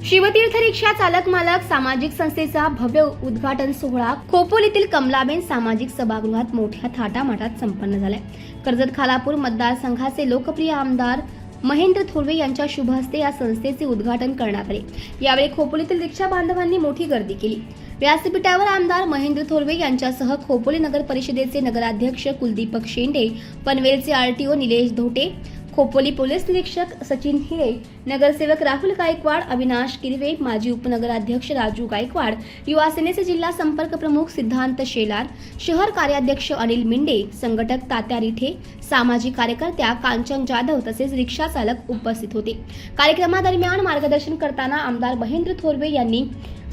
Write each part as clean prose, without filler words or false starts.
शिवतीर्थ रिक्षा चालक मालक सामाजिक संस्थेचा भव्य उद्घाटन सोहळा खोपोलीतील कमलाबेन सामाजिक सभागृहात मोठ्या थाटामाटात संपन्न झालाय। कर्जत खालापूर मतदारसंघाचे लोकप्रिय आमदार महेंद्र थोरवे यांच्या शुभ हस्ते या संस्थेचे उद्घाटन करण्यात आले। यावेळी खोपोलीतील रिक्षा बांधवांनी मोठी गर्दी केली। व्यासपीठावर आमदार महेंद्र थोरवे यांच्यासह खोपोली नगर परिषदेचे नगराध्यक्ष कुलदीपक शेंडे, पनवेलचे आरटीओ निलेश धोटे, खोपोली पोलीस निरीक्षक सचिन हिरे, नगरसेवक राहुल गायकवाड, अविनाश किरवे, माजी उपनगराध्यक्ष राजू गायकवाड, युवा सेनेचे जिल्हा संपर्क प्रमुख सिद्धांत शेलार, शहर कार्याध्यक्ष अनिल मिंडे, संघटक तात्या रिठे, सामाजिक कार्यकर्त्या कांचन जाधव तसेच रिक्षा चालक उपस्थित होते। कार्यक्रमादरम्यान मार्गदर्शन करताना आमदार महेंद्र थोरवे यांनी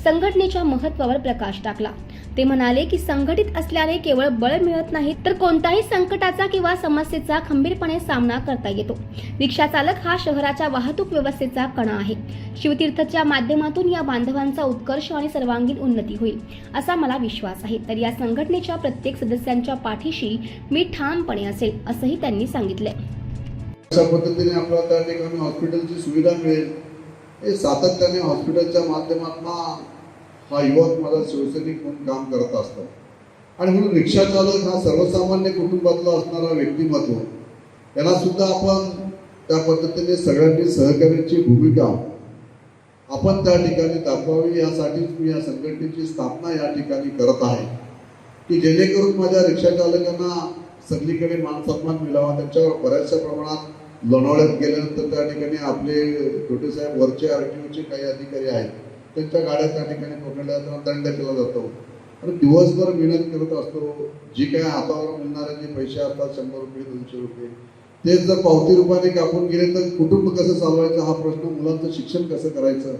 संघटनेच्या महत्त्वावर प्रकाश टाकला। ते म्हणाले की संघटित असल्याने केवळ बळ मिळत नाही तर कोणत्याही संकटाचा किंवा समस्येचा खंबीरपणे सामना करता येतो। रिक्षा चालक हा शहराच्या वाहतूक व्यवस्थेचा कणा आहे। शिवतीर्थच्या माध्यमातून या बांधवांचा उत्कर्ष आणि सर्वांगीण उन्नती होईल असा मला विश्वास आहे। तर या संघटनेच्या प्रत्येक सदस्यांच्या पाठीशी मी ठामपणे असेल असंही त्यांनी सांगितले। अशा पद्धतीने आपल्याला त्या ठिकाणी हॉस्पिटलची सुविधा मिळेल हे सातत्याने हॉस्पिटलच्या माध्यमातून हा युवक माझा शिवसैनिक म्हणून काम करत असतो। आणि म्हणून रिक्षा चालक हा सर्वसामान्य कुटुंबातला असणारा व्यक्तिमत्व याला सुद्धा आपण त्या पद्धतीने सगळ्यांनी सहकार्याची भूमिका आपण त्या ठिकाणी दाखवावी यासाठीच मी या संघटनेची स्थापना या ठिकाणी करत आहे की जेणेकरून माझ्या रिक्षा चालकांना सगळीकडे मानसन्मान मिळावा। त्यांच्यावर बऱ्याचशा प्रमाणात लोणावळ्यात गेल्यानंतर त्या ठिकाणी आपले छोटे साहेब वरचे आरटीओचे काही अधिकारी आहेत त्यांच्या गाड्या त्या ठिकाणी पकडल्या जातात, दंड केला जातो आणि दिवसभर मेहनत करत असतो। जी काय हातावर मिळणारे जे पैसे असतात 100 रुपये 200 रुपये तेच जर पावती रूपाने कापून गेले तर कुटुंब कसं चालवायचं हा प्रश्न, मुलांचं शिक्षण कसं करायचं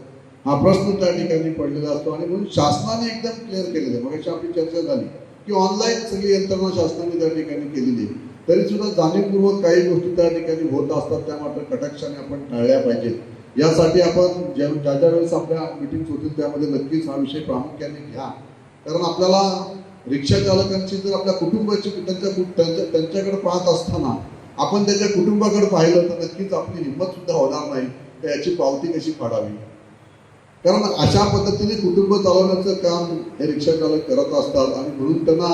हा प्रश्न त्या ठिकाणी पडलेला असतो। आणि म्हणून शासनाने एकदम क्लिअर केलेलं आहे। मग आपली चर्चा झाली की ऑनलाईन सगळी यंत्रणा शासनाने त्या ठिकाणी केलेली आहे, तरी सुद्धा जाणीवपूर्वक काही गोष्टी त्या ठिकाणी होत असतात त्या मात्र कटाक्षाने आपण टाळल्या पाहिजेत। यासाठी आपण ज्या वेळेस आपल्या मीटिंग्स होतील त्यामध्ये नक्कीच हा विषय प्रामुख्याने घ्या, कारण आपल्याला रिक्षा चालकांची जर आपल्या कुटुंबाची त्यांच्याकडे पाहत असताना आपण त्याच्या कुटुंबाकडे पाहिलं तर नक्कीच आपली हिंमत सुद्धा होणार नाही तर याची पावती कशी फाडावी। कारण अशा पद्धतीने कुटुंब चालवण्याचं काम हे रिक्षा चालक करत असतात आणि म्हणून त्यांना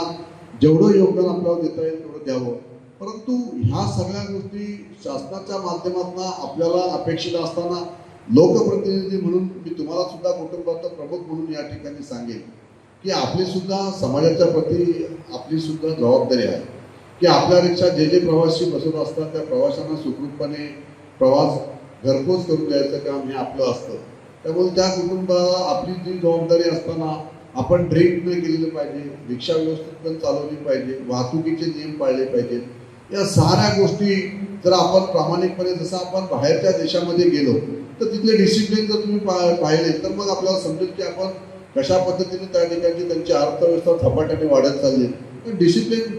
जेवढं योगदान आपल्याला देता येईल तेवढं द्यावं। परंतु ह्या सगळ्या गोष्टी शासनाच्या माध्यमातून आपल्याला अपेक्षित असताना लोकप्रतिनिधी म्हणून मी तुम्हाला सुद्धा कुटुंबाचा प्रमुख म्हणून या ठिकाणी सांगेन की आपली सुद्धा समाजाच्या प्रती आपली सुद्धा जबाबदारी आहे की आपल्या रिक्षा जे प्रवासी बसत असतात त्या प्रवाशांना सुखरूपपणे प्रवास घरपोच करून द्यायचं काम हे आपलं असतं। त्यामुळे त्या कुटुंबाला आपली जी जबाबदारी असताना आपण ड्रिंक न केलेलं पाहिजे, रिक्षा व्यवस्थित चालवली पाहिजे, वाहतुकीचे नियम पाळले पाहिजेत। या साऱ्या गोष्टी जर आपण प्रामाणिकपणे जसं आपण बाहेरच्या देशामध्ये गेलो तर तिथले डिसिप्लिन जर तुम्ही पाहिले तर मग आपल्याला समजेल की आपण कशा पद्धतीने त्या ठिकाणी त्यांची अर्थव्यवस्था झपाट्याने वाढत चालली। तर डिसिप्लिन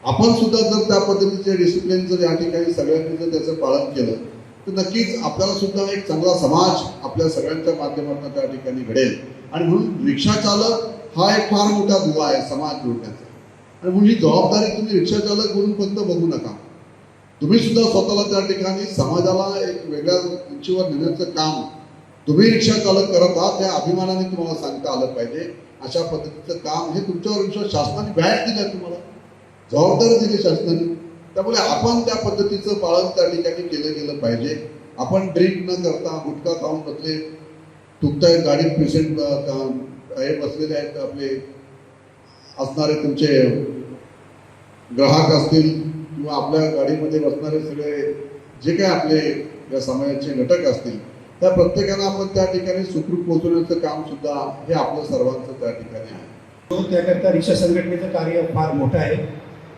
आपण सुद्धा जर त्या पद्धतीचे डिसिप्लिन जर या ठिकाणी सगळ्यांनी जर त्याचं पालन केलं तर नक्कीच आपल्याला सुद्धा एक चांगला समाज आपल्या सगळ्यांच्या माध्यमातून त्या ठिकाणी घडेल। आणि म्हणून रिक्षा चालक हा एक फार मोठा दुवा आहे समाज जोडण्याचा। आणि म्हणून ही जबाबदारी तुम्ही रिक्षा चालक म्हणून फक्त बघू नका, तुम्ही सुद्धा स्वतःला त्या ठिकाणी समाजाला एक वेगळ्या उंचीवर नेण्याचं काम तुम्ही रिक्षा चालक करत आहात या अभिमानाने तुम्हाला सांगता आलं पाहिजे। अशा पद्धतीचं काम हे तुमच्यावर विश्वास शासनाने बॅट दिला, तुम्हाला जबाबदारी दिली शासनाने, त्यामुळे आपण त्या पद्धतीचं पालन त्या ठिकाणी केलं गेलं पाहिजे। आपण ड्रिंक न करता गुटखा खाऊन बसले तुमच्या गाडीत पेशंट हे बसलेले आहेत आपले असणारे तुमचे ग्राहक असतील किंवा आपल्या गाडीमध्ये बसणारे सगळे जे काही आपले या समाजाचे घटक असतील त्या प्रत्येकाला आपण त्या ठिकाणी सुखरूप पोहोचवण्याचं काम सुद्धा हे आपलं सर्वांचं त्या ठिकाणी आहे। त्याकरता रिक्षा संघटनेचं कार्य फार मोठं आहे।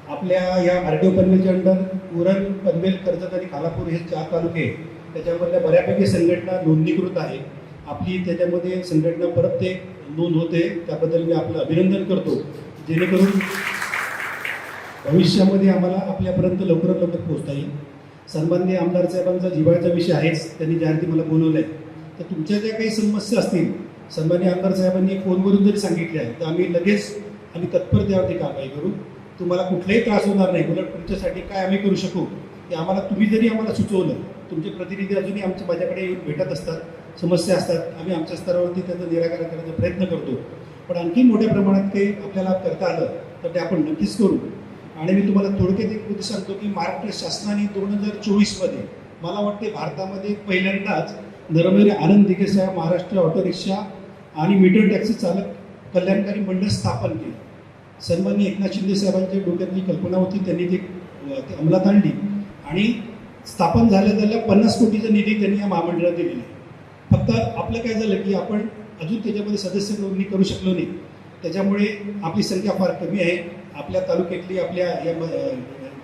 आपल्या या आरटीओ पनवेलच्या अंडर उरण, पनवेल, कर्जत आणि खालापूर हे 4 तालुके त्याच्यामधल्या बऱ्यापैकी संघटना नोंदणीकृत आहे। आपली त्याच्यामध्ये संघटना परत ते नोंद होते, त्याबद्दल मी आपलं अभिनंदन करतो, जेणेकरून भविष्यामध्ये आम्हाला आपल्यापर्यंत लवकरात लवकर पोहोचता येईल। सन्माननीय आमदार साहेबांचा जिव्हाळ्याचा विषय आहेच, त्यांनी ज्यावरती मला बोलवलं आहे तर तुमच्या ज्या काही समस्या असतील सन्माननीय आमदार साहेबांनी फोनवरून जरी सांगितल्या तर आम्ही तत्पर त्यावरती कारवाई करू। तुम्हाला कुठलाही त्रास होणार नाही, उलट तुमच्यासाठी काय आम्ही करू शकू ते आम्हाला तुम्ही जरी आम्हाला सुचवलं, तुमचे प्रतिनिधी अजूनही माझ्याकडे येऊन भेटत असतात, समस्या असतात आम्ही आमच्या स्तरावरती त्याचं निराकरण करण्याचा प्रयत्न करतो. पण आणखी मोठ्या प्रमाणात काही आपल्याला करता आलं तर ते आपण नक्कीच करू. आणि मी तुम्हाला थोडक्यात एक गोष्ट सांगतो की महाराष्ट्र शासनाने 2024मध्ये मला वाटते भारतामध्ये पहिल्यांदाच नरहरी आनंद दिघे साहेब महाराष्ट्र ऑटो रिक्षा आणि मीटर टॅक्सी चालक कल्याणकारी मंडळ स्थापन केले. सन्माननीय एकनाथ शिंदे साहेबांच्या डोक्यातली कल्पना होती, त्यांनी ती अंमलात आणली आणि स्थापन झाल्या 50 कोटीचा निधी त्यांनी या महामंडळात दिलेला आहे. फक्त आपलं काय झालं की आपण अजून त्याच्यामध्ये सदस्य नोंदणी करू शकलो नाही, त्याच्यामुळे आपली संख्या फार कमी आहे. आपल्या तालुक्यातली आपल्या या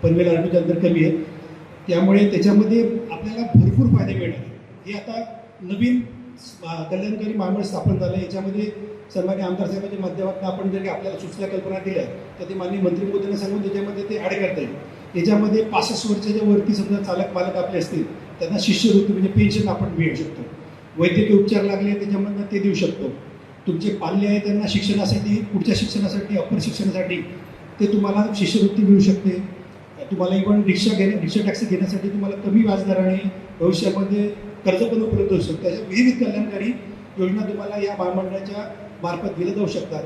पनवेल आरटीच्या अंदर कमी आहे, त्यामुळे त्याच्यामध्ये आपल्याला भरपूर फायदे मिळणार. हे आता नवीन कल्याणकारी महामंडळ स्थापन झालं, याच्यामध्ये सन्मान्य आमदार साहेबांच्या माध्यमातून आपण जर आपल्याला सुचल्या कल्पना दिल्या तर ते माननीय मंत्री महोदयांना सांगून त्याच्यामध्ये ते ॲड करता येईल. याच्यामध्ये 65 वर्षाच्या वरती समजा चालक मालक आपले असतील त्यांना शिष्यवृत्ती म्हणजे पेन्शन आपण मिळू शकतो. वैद्यकीय उपचार लागले त्याच्यामधनं ते देऊ शकतो. तुमचे पाल्य आहे त्यांना शिक्षणासाठी, पुढच्या शिक्षणासाठी, अप्पर शिक्षणासाठी ते तुम्हाला शिष्यवृत्ती मिळू शकते. तुम्हाला इव्हन रिक्षा टॅक्सी घेण्यासाठी तुम्हाला कमी व्याजदराने भविष्यामध्ये कर्ज पण उपलब्ध होऊ शकतं. अशा विविध कल्याणकारी योजना तुम्हाला या महामंडळाच्या मार्फत दिल्या जाऊ शकतात.